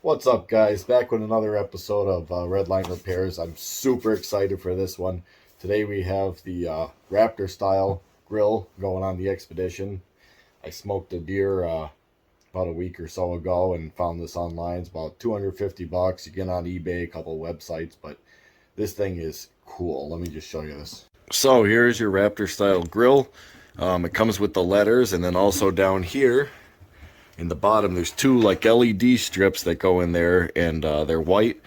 What's up, guys? Back with another episode of Redline Repairs. I'm super excited for this one. Today we have the Raptor style grill going on the expedition. I smoked a deer about a week or so ago and found this online. It's about 250 bucks. You get on eBay, a couple websites, but this thing is cool. Let me just show you this. So here's your Raptor style grill. It comes with the letters, and then also down here in the bottom there's two like LED strips that go in there, and they're white,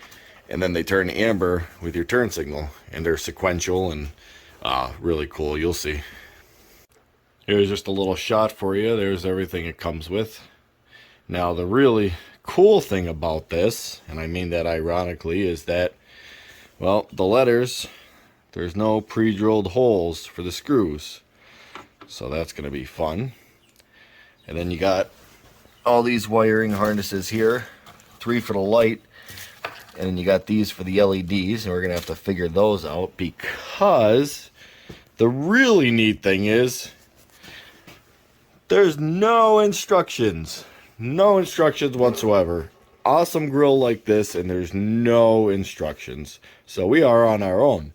and then they turn amber with your turn signal, and they're sequential and really cool. You'll see. Here's just a little shot for you. There's everything it comes with. Now the really cool thing about this, and I mean that ironically, is that, well, the letters, there's no pre-drilled holes for the screws, so that's going to be fun. And then you got all these wiring harnesses here, 3 for the light, and then you got these for the LEDs, and we're gonna have to figure those out, because the really neat thing is there's no instructions whatsoever. Awesome grill like this, and there's no instructions, so we are on our own.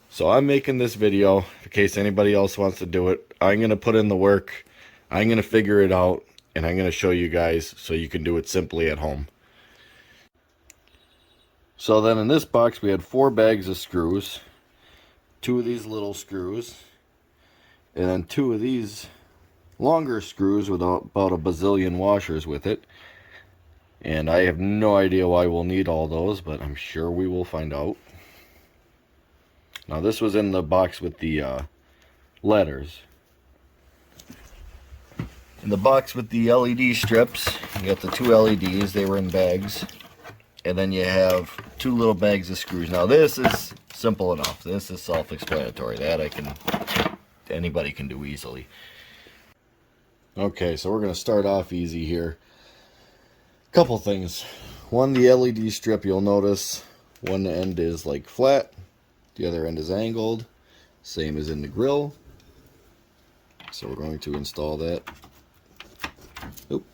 So I'm making this video in case anybody else wants to do it. I'm gonna put in the work, I'm gonna figure it out, and I'm going to show you guys so you can do it simply at home. So then in this box we had 4 bags of screws, 2 of these little screws, and then 2 of these longer screws with about a bazillion washers with it. And I have no idea why we'll need all those, but I'm sure we will find out. Now this was in the box with the letters. In the box with the LED strips, you got the 2 LEDs, they were in bags. And then you have 2 little bags of screws. Now this is simple enough. This is self-explanatory. That anybody can do easily. Okay, so we're going to start off easy here. Couple things. One, the LED strip, you'll notice one end is like flat, the other end is angled. Same as in the grill. So we're going to install that. Oop,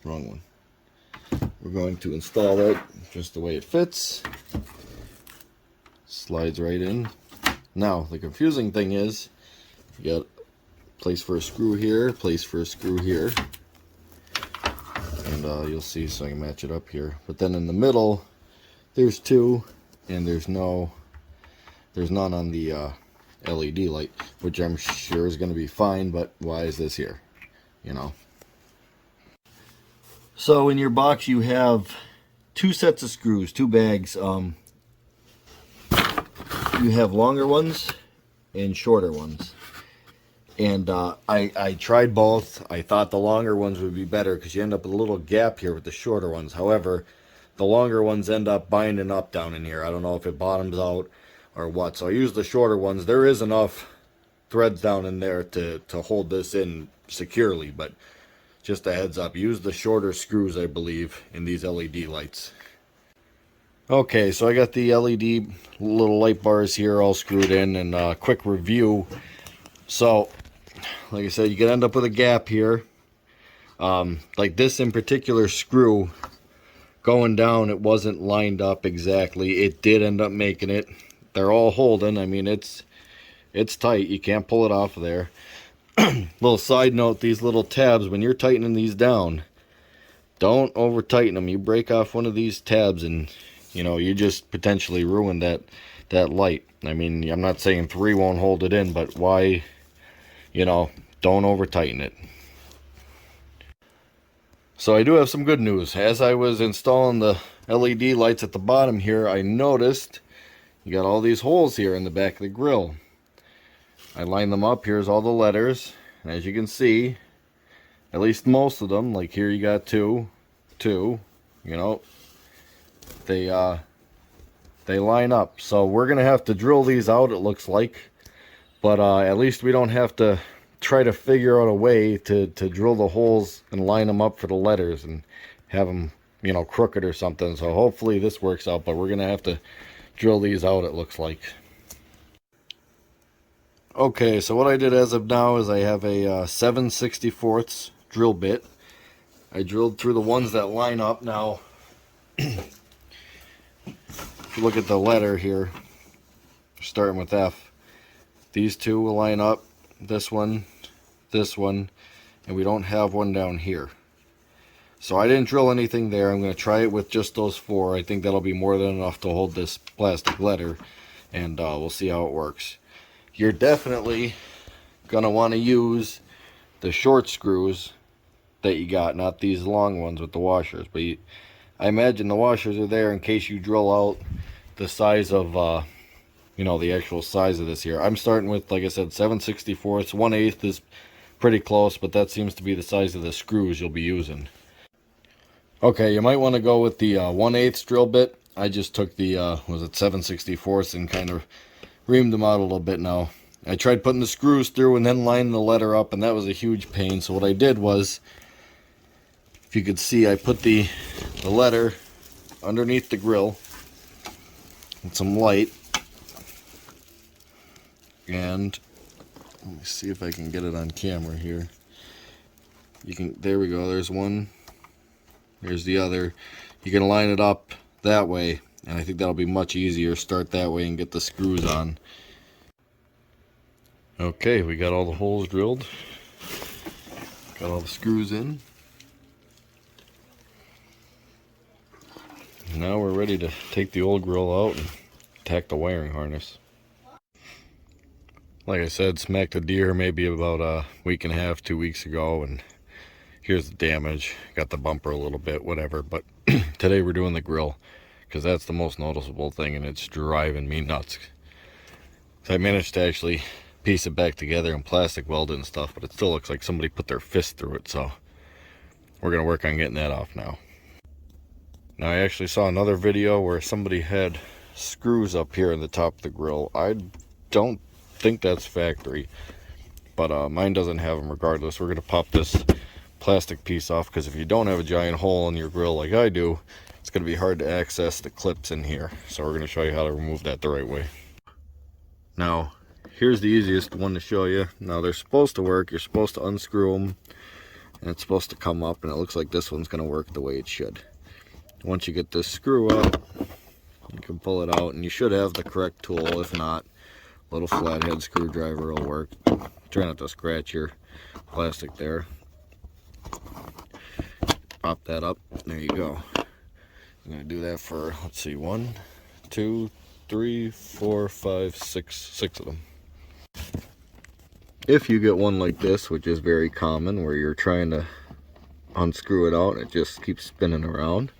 wrong one. We're going to install that just the way it fits. Slides right in. Now, the confusing thing is, you got place for a screw here, place for a screw here. And you'll see, so I can match it up here. But then in the middle, there's 2, and there's none on the LED light, which I'm sure is going to be fine, but why is this here? You know. So in your box you have 2 sets of screws, 2 bags. You have longer ones and shorter ones. And I tried both. I thought the longer ones would be better because you end up with a little gap here with the shorter ones. However, the longer ones end up binding up down in here. I don't know if it bottoms out or what. So I use the shorter ones. There is enough threads down in there to hold this in securely, but just a heads up, use the shorter screws, I believe, in these LED lights. Okay, so I got the LED little light bars here all screwed in, and quick review. So, like I said, you can end up with a gap here. Like this in particular screw, going down, it wasn't lined up exactly. It did end up making it. They're all holding. I mean, it's tight. You can't pull it off of there. Little side note, these little tabs, when you're tightening these down, don't over tighten them. You break off one of these tabs and you just potentially ruin that light. I mean, I'm not saying 3 won't hold it in, but why, don't over tighten it. So I do have some good news. As I was installing the LED lights at the bottom here, I noticed you got all these holes here in the back of the grill. I lined them up. Here's all the letters. And as you can see, at least most of them, like here you got two, they line up. So we're going to have to drill these out, it looks like. But at least we don't have to try to figure out a way to drill the holes and line them up for the letters and have them, crooked or something. So hopefully this works out, but we're going to have to drill these out, it looks like. Okay, so what I did as of now is I have a 7/64 drill bit. I drilled through the ones that line up. Now, If you look at the letter here, starting with F, these two will line up, this one, and we don't have one down here. So I didn't drill anything there. I'm going to try it with just those four. I think that'll be more than enough to hold this plastic letter, and we'll see how it works. You're definitely going to want to use the short screws that you got, not these long ones with the washers. But I imagine the washers are there in case you drill out the size of, you know, the actual size of this here. I'm starting with, like I said, 7/64. 1/8 is pretty close, but that seems to be the size of the screws you'll be using. Okay, you might want to go with the 1/8 drill bit. I just took the, was it 7/64 and kind of reamed them out a little bit now. I tried putting the screws through and then lining the letter up, and that was a huge pain. So what I did was, if you could see, I put the letter underneath the grill with some light. And let me see if I can get it on camera here. You can, there we go, there's one. There's the other. You can line it up that way, and I think that'll be much easier. Start that way and get the screws on. Okay, we got all the holes drilled. Got all the screws in. Now we're ready to take the old grill out and tack the wiring harness. Like I said, smacked a deer maybe about a week and a half, 2 weeks ago, and here's the damage. Got the bumper a little bit, whatever, but today we're doing the grill because that's the most noticeable thing, and it's driving me nuts. So I managed to actually piece it back together and plastic weld it and stuff, but it still looks like somebody put their fist through it, so we're gonna work on getting that off now. Now I actually saw another video where somebody had screws up here in the top of the grill. I don't think that's factory, but mine doesn't have them regardless. We're gonna pop this plastic piece off because if you don't have a giant hole in your grill like I do, it's gonna be hard to access the clips in here. So we're gonna show you how to remove that the right way. Now here's the easiest one to show you. Now they're supposed to work. You're supposed to unscrew them and it's supposed to come up, and it looks like this one's gonna work the way it should. Once you get this screw out, you can pull it out, and you should have the correct tool. If not, a little flathead screwdriver will work. Try not to scratch your plastic there. Pop that up. There you go. I'm going to do that for, let's see, 1, 2, 3, 4, 5, 6 of them. If you get one like this, which is very common, where you're trying to unscrew it out and it just keeps spinning around,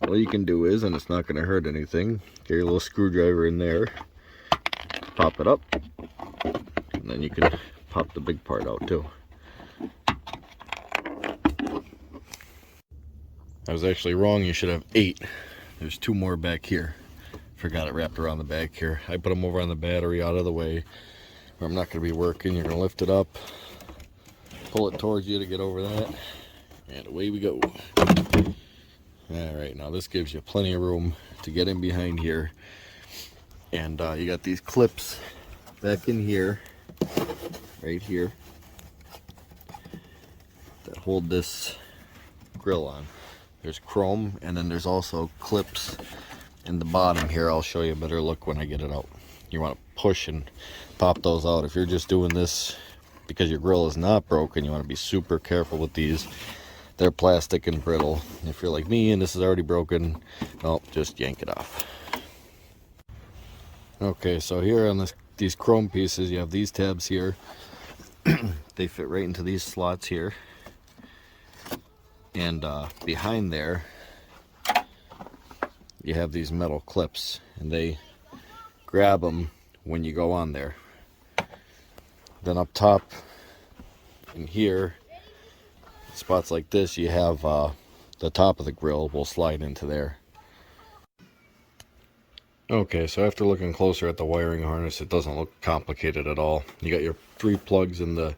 all you can do is, and it's not going to hurt anything, get your little screwdriver in there, pop it up, and then you can pop the big part out too. I was actually wrong. You should have 8. There's 2 more back here. Forgot it wrapped around the back here. I put them over on the battery out of the way where I'm not going to be working. You're going to lift it up, pull it towards you to get over that, and away we go. Alright, now this gives you plenty of room to get in behind here. And you got these clips back in here, right here, that hold this grill on. There's chrome, and then there's also clips in the bottom here. I'll show you a better look when I get it out. You want to push and pop those out. If you're just doing this because your grill is not broken, you want to be super careful with these. They're plastic and brittle. If you're like me and this is already broken, no, just yank it off. Okay, so here on these chrome pieces, you have these tabs here. They fit right into these slots here. And behind there, you have these metal clips, and they grab them when you go on there. Then up top in here, spots like this, you have the top of the grill will slide into there. Okay, so after looking closer at the wiring harness, it doesn't look complicated at all. You got your 3 plugs in the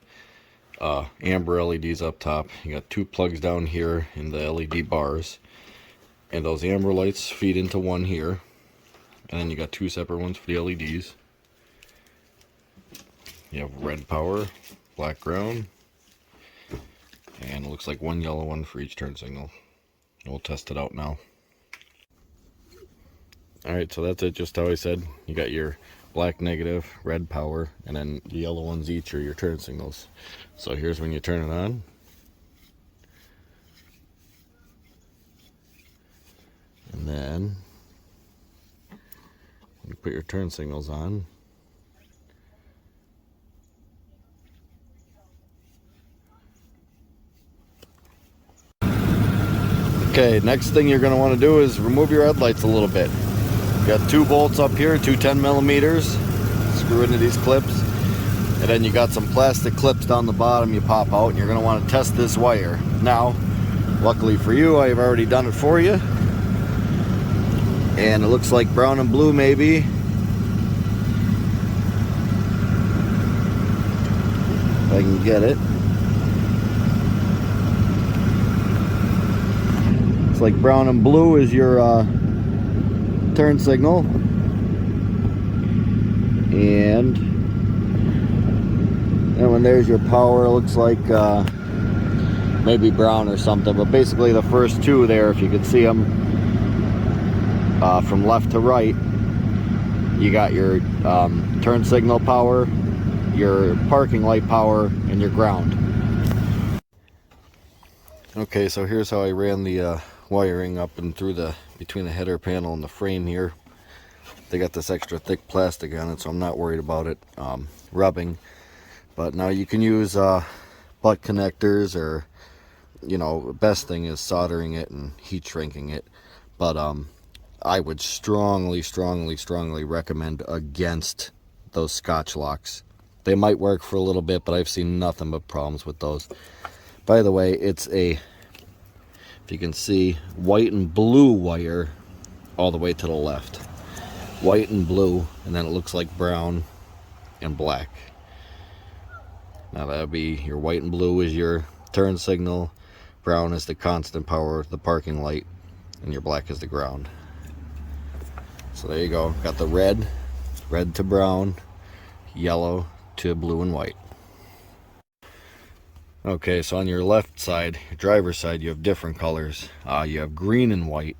amber LEDs up top. You got 2 plugs down here in the LED bars, and those amber lights feed into one here, and then you got 2 separate ones for the LEDs. You have red power, black ground, and it looks like 1 yellow one for each turn signal. We'll test it out now. Alright, so that's it, just how I said. You got your black negative, red power, and then the yellow ones each are your turn signals. So here's when you turn it on. And then you put your turn signals on. Okay, next thing you're going to want to do is remove your headlights a little bit. You got 2 bolts up here, 2 10 millimeters. Screw into these clips. And then you got some plastic clips down the bottom you pop out, and you're going to want to test this wire. Now, luckily for you, I've already done it for you. And it looks like brown and blue maybe. If I can get it. It's like brown and blue is your turn signal. And when there's your power, it looks like maybe brown or something. But basically the first 2 there, if you could see them from left to right, you got your turn signal power, your parking light power, and your ground. Okay, so here's how I ran the wiring up and through between the header panel and the frame here. They got this extra thick plastic on it, so I'm not worried about it rubbing. But now you can use butt connectors, or, you know, best thing is soldering it and heat shrinking it. But I would strongly recommend against those Scotch locks. They might work for a little bit, but I've seen nothing but problems with those. By the way, it's a, if you can see, white and blue wire all the way to the left. White and blue, and then it looks like brown and black. Now that would be your white and blue is your turn signal, brown is the constant power, the parking light, and your black is the ground. So there you go. Got the red to brown, yellow to blue and white. Okay, so on your left side, your driver's side, you have different colors. You have green and white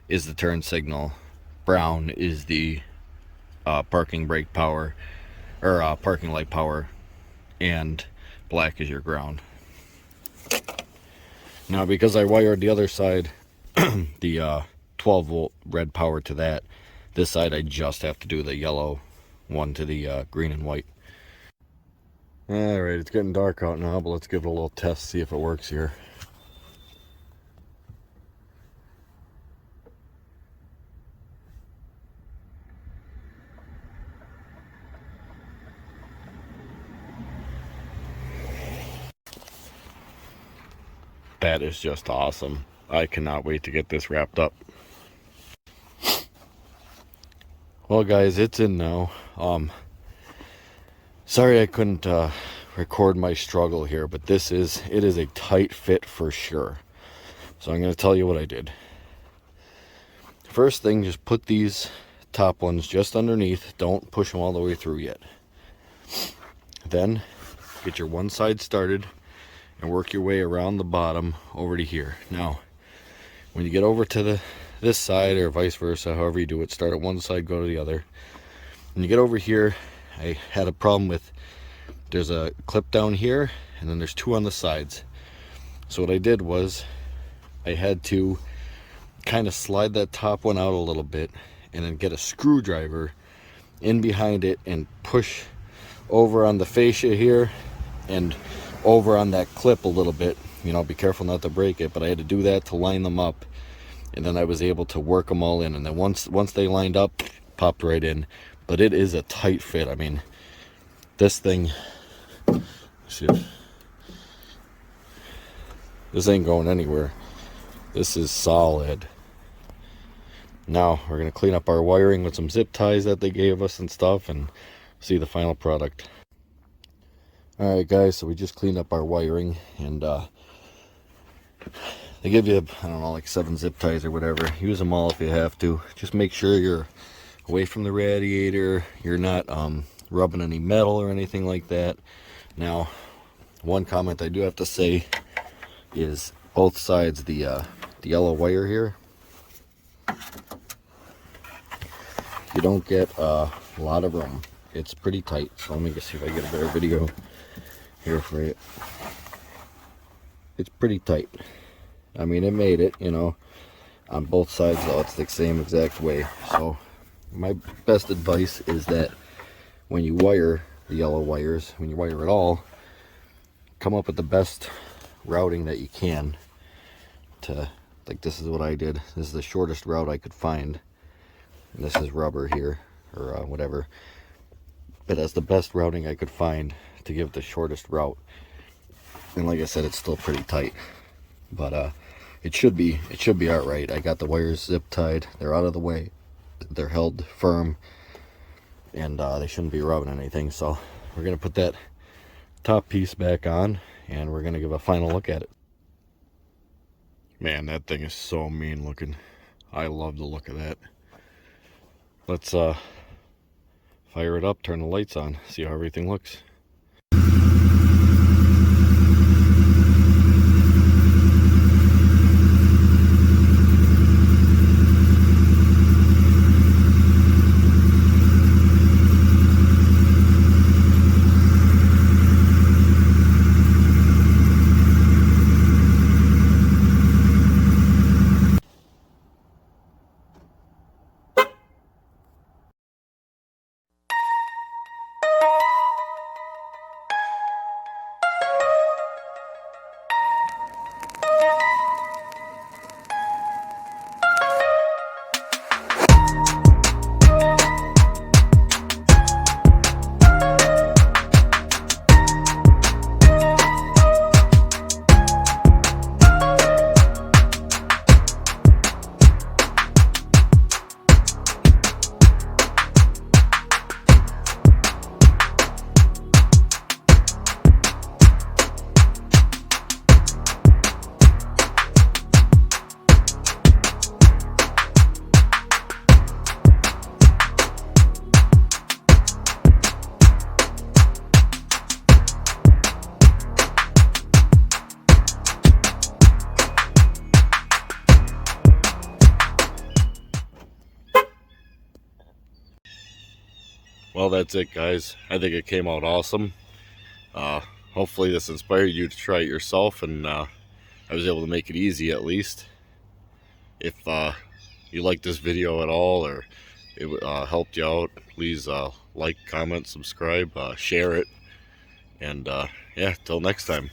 is the turn signal. Brown is the parking brake power, or parking light power, and black is your ground. Now, because I wired the other side, the 12 volt red power to that, this side I just have to do the yellow one to the green and white. Alright, it's getting dark out now, but let's give it a little test, see if it works here. That is just awesome. I cannot wait to get this wrapped up. Well guys, it's in now. Sorry I couldn't record my struggle here, but it is a tight fit for sure. So I'm going to tell you what I did. First thing, just put these top ones just underneath. Don't push them all the way through yet. Then get your one side started and work your way around the bottom over to here. Now, when you get over to this side, or vice versa, however you do it, start at one side, go to the other. When you get over here, I had a problem with, there's a clip down here, and then there's 2 on the sides. So what I did was, I had to kind of slide that top one out a little bit, and then get a screwdriver in behind it, and push over on the fascia here, and over on that clip a little bit. You know, be careful not to break it, but I had to do that to line them up, and then I was able to work them all in, and then once they lined up, popped right in. But it is a tight fit. I mean, this thing, this ain't going anywhere. This is solid. Now we're gonna clean up our wiring with some zip ties that they gave us and stuff, and see the final product. Alright guys, so we just cleaned up our wiring, and they give you, I don't know, like 7 zip ties or whatever. Use them all if you have to. Just make sure you're away from the radiator, you're not rubbing any metal or anything like that. Now, one comment I do have to say is both sides, the yellow wire here, you don't get a lot of room. It's pretty tight. So let me see if I get a better video here for you. It's pretty tight. I mean, it made it, you know, on both sides though. It's the same exact way. So my best advice is that when you wire the yellow wires, when you wire it all, come up with the best routing that you can to, like, this is what I did. This is the shortest route I could find. And this is rubber here, or whatever. But that's the best routing I could find to give the shortest route. And like I said, it's still pretty tight. But it should be all right. I got the wires zip tied. They're out of the way. They're held firm. And they shouldn't be rubbing anything. So we're going to put that top piece back on, and we're going to give a final look at it. Man, that thing is so mean looking. I love the look of that. Let's fire it up, turn the lights on, see how everything looks. Well, that's it, guys. I think it came out awesome. Hopefully this inspired you to try it yourself, and I was able to make it easy at least. If you like this video at all, or it helped you out, please like, comment, subscribe, share it, and yeah, till next time.